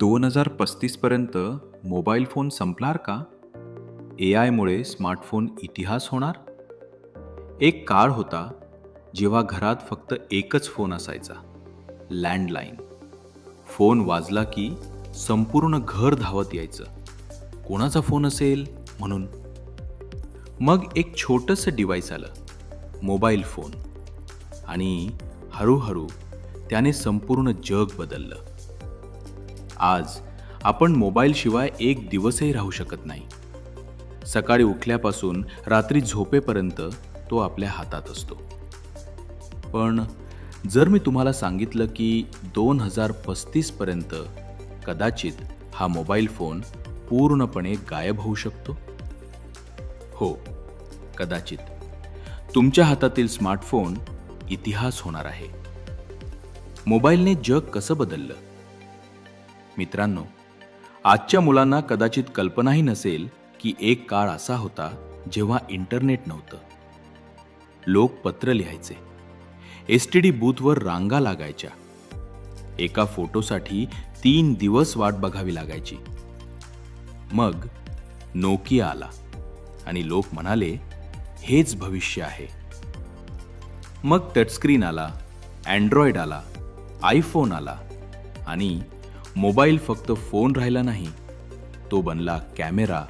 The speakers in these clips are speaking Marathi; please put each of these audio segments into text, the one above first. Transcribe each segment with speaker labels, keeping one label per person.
Speaker 1: 2035 पर्यंत मोबाईल फोन संपणार का? AI मुळे स्मार्टफोन इतिहास होणार? एक काळ होता जेव्हा घरात फक्त एकच फोन असायचा, लँडलाईन. फोन वाजला की संपूर्ण घर धावत यायचं. कोणाचा फोन असेल म्हणून. मग एक छोटंसं डिव्हाइस आलं, मोबाईल फोन. आणि हळूहळू त्याने संपूर्ण जग बदललं. आज आपण मोबाईलशिवाय एक दिवसही राहू शकत नाही. सकाळी उठल्यापासून रात्री झोपेपर्यंत तो आपल्या हातात असतो. पण जर मी तुम्हाला सांगितलं की 2035 पर्यंत कदाचित हा मोबाईल फोन पूर्णपणे गायब होऊ शकतो? हो, कदाचित. तुमच्या हातातील स्मार्टफोन इतिहास होणार आहे. मोबाईलने जग कसं बदललं? मित्रांनो, आजच्या मुलांना कदाचित कल्पनाही नसेल की एक काळ असा होता जेव्हा इंटरनेट नव्हतं. लोक पत्र लिहायचे, STD बूथवर रांगा लागायच्या, एका फोटोसाठी 3 दिवस वाट बघावी लागायची. मग नोकिया आला आणि लोक म्हणाले, हेच भविष्य आहे. मग टचस्क्रीन आला, अँड्रॉइड आला, आयफोन आला आणि मोबाईल फक्त फोन राहिला नाही, तो बनला camera,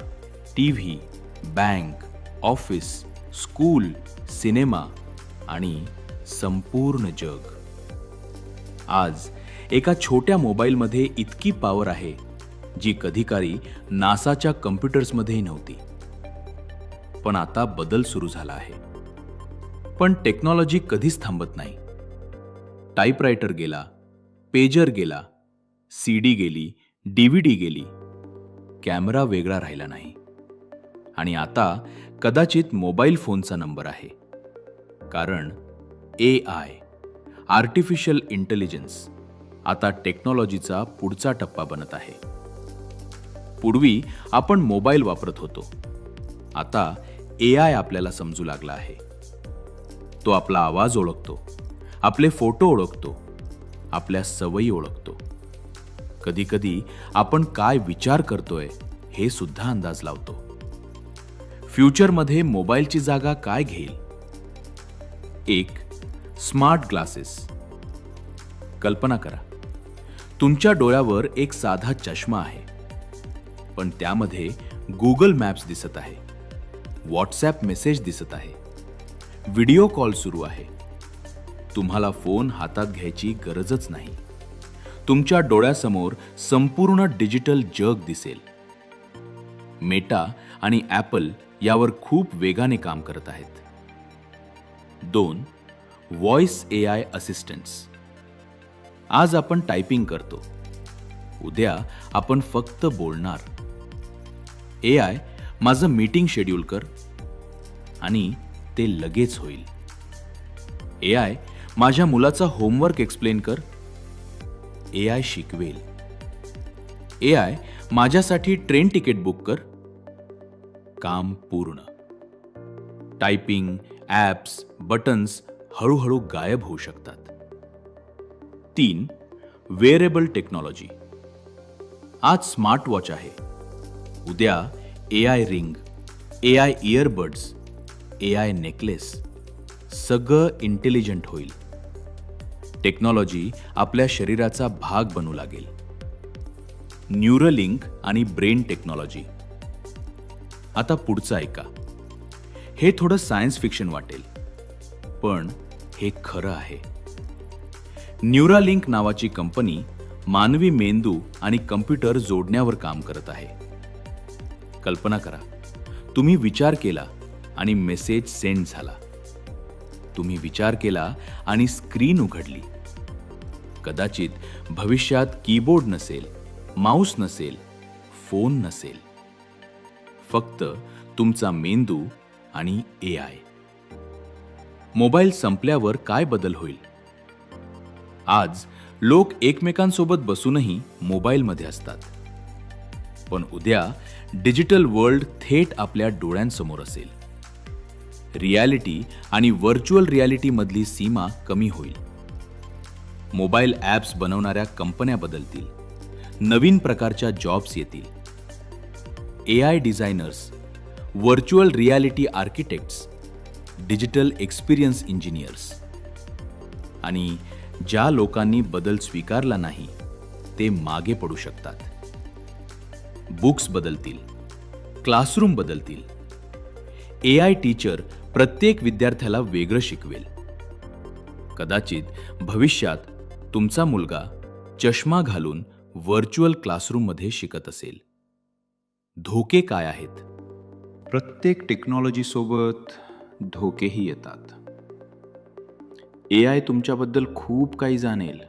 Speaker 1: TV, bank, office, school, cinema आणि संपूर्ण जग. आज एका छोट्या मोबाईलमध्ये इतकी पॉवर आहे जी कधीकाळी नासाच्या कम्प्युटर्समध्येही नव्हती. पण आता बदल सुरू झाला आहे. पण टेक्नॉलॉजी कधीच थांबत नाही. टाईपरायटर गेला, पेजर गेला, CD गेली, DVD गेली, कॅमेरा वेगळा राहिला नाही. आणि आता कदाचित मोबाईल फोनचा नंबर आहे. कारण AI, आर्टिफिशियल इंटेलिजन्स, आता टेक्नॉलॉजीचा पुढचा टप्पा बनत आहे. पूर्वी आपण मोबाईल वापरत होतो. आता AI आपल्याला समजू लागला आहे. तो आपला आवाज ओळखतो, आपले फोटो ओळखतो, आपल्या सवयी ओळखतो. कधीकधी आपण काय विचार करतोय हे सुद्धा अंदाज लावतो. फ्युचरमध्ये मोबाईलची जागा काय घेईल? एक स्मार्ट ग्लासेस. कल्पना करा, तुमच्या डोळ्यावर एक साधा चष्मा आहे, पण त्यामध्ये गुगल मॅप्स दिसत आहे, व्हॉट्सॲप मेसेज दिसत आहे, व्हिडिओ कॉल सुरू आहे. तुम्हाला फोन हातात घ्यायची गरजच नाही. तुमच्या डोळ्यासमोर संपूर्ण डिजिटल जग दिसेल. मेटा आणि ॲपल यावर खूप वेगाने काम करत आहेत. 2. Voice AI assistants. आज आपण टायपिंग करतो, उद्या आपण फक्त बोलणार. AI माझं मीटिंग शेड्यूल कर आणि ते लगेच होईल. AI माझ्या मुलाचा होमवर्क एक्सप्लेन कर. AI शिकवेल. AI माझ्यासाठी ट्रेन तिकीट बुक कर. काम पूर्ण. टायपिंग, ॲप्स, बटन्स हळूहळू गायब होऊ शकतात. 3. Wearable technology. आज स्मार्ट वॉच आहे, उद्या AI ring, AI earbuds, AI necklace. सगळं इंटेलिजंट होईल. टेक्नॉलॉजी आपल्या शरीराचा भाग बनू लागेल. न्यूरलिंक आणि ब्रेन टेक्नॉलॉजी. आता पुढचं ऐका. हे थोडं सायन्स फिक्शन वाटेल, पण हे खरं आहे. न्यूरालिंक नावाची कंपनी मानवी मेंदू आणि कम्प्युटर जोडण्यावर काम करत आहे. कल्पना करा, तुम्ही विचार केला आणि मेसेज सेंड झाला. तुम्ही विचार केला आणि स्क्रीन उघडली. कदाचित भविष्यात कीबोर्ड नसेल, माऊस नसेल, फोन नसेल, फक्त तुमचा मेंदू आणि AI. मोबाईल संपल्यावर काय बदल होईल? आज लोक एकमेकांसोबत बसूनही मोबाईलमध्ये असतात. पण उद्या डिजिटल वर्ल्ड थेट आपल्या डोळ्यांसमोर असेल. रियालिटी आणि व्हर्च्युअल रियालिटी मधली सीमा कमी होईल. मोबाईल ॲप्स बनवणाऱ्या कंपन्या बदलतील. नवीन प्रकारच्या जॉब्स येतील. AI designers, virtual reality architects, digital experience engineers. आणि ज्या लोकांनी बदल स्वीकारला नाही ते मागे पडू शकतात. बुक्स बदलतील, क्लासरूम बदलतील. AI टीचर प्रत्येक विद्यार्थ्याला वेगळं शिकवेल. कदाचित भविष्यात तुमचा मुलगा चष्मा घालून व्हर्च्युअल क्लासरूममध्ये शिकत असेल. धोके काय आहेत? प्रत्येक टेक्नॉलॉजी सोबत धोकेही येतात. AI तुमच्याबद्दल खूप काही जाणेल.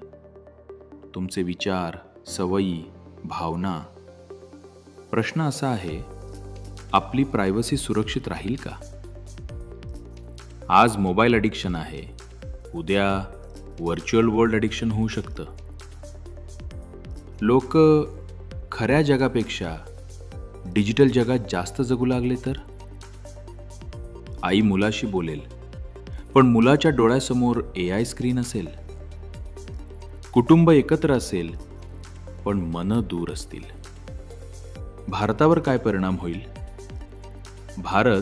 Speaker 1: तुमचे विचार, सवयी, भावना. प्रश्न असा आहे, आपली प्रायव्हसी सुरक्षित राहील का? आज मोबाईल ॲडिक्शन आहे, उद्या व्हर्च्युअल वर्ल्ड ॲडिक्शन होऊ शकतं. लोक खऱ्या जगापेक्षा डिजिटल जगात जास्त जगू लागले तर? आई मुलाशी बोलेल, पण मुलाच्या डोळ्यासमोर AI स्क्रीन असेल. कुटुंब एकत्र असेल, पण मनं दूर असतील. भारतावर काय परिणाम होईल? भारत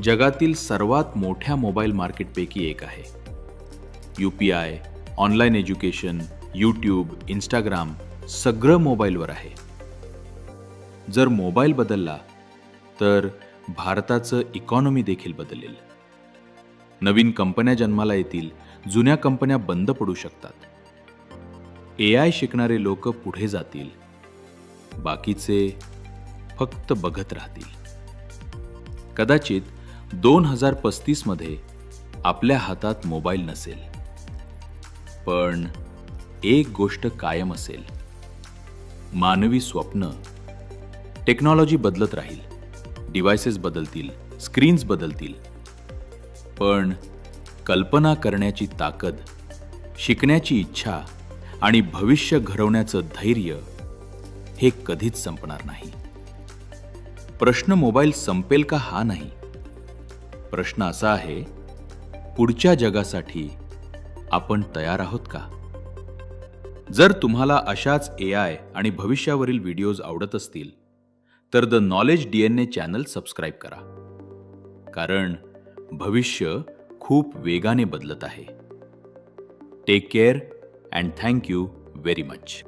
Speaker 1: जगातील सर्वात मोठ्या मोबाईल मार्केटपैकी एक आहे. UPI, online education, YouTube, Instagram सगळं मोबाईलवर आहे. जर मोबाईल बदलला तर भारताचं इकॉनॉमी देखील बदलेल. नवीन कंपन्या जन्माला येतील, जुन्या कंपन्या बंद पडू शकतात. AI शिकणारे लोक पुढे जातील, बाकीचे फक्त बघत राहतील. कदाचित 2035 मध्ये आपल्या हातात मोबाईल नसेल, पण एक गोष्ट कायम असेल, मानवी स्वप्न. टेक्नॉलॉजी बदलत राहील, डिव्हायसेस बदलतील, स्क्रीन्स बदलतील, पण कल्पना करण्याची ताकद, शिकण्याची इच्छा आणि भविष्य घडवण्याचं धैर्य हे कधीच संपणार नाही. प्रश्न मोबाईल संपेल का हा नाही. प्रश्न असा आहे, पुढच्या जगासाठी आपण तयार आहोत का? जर तुम्हाला अशाच AI आणि भविष्यावरील व्हिडिओज आवडत असतील तर the knowledge DNA channel subscribe करा. कारण भविष्य खूप वेगाने बदलत आहे. Take care and thank you very much.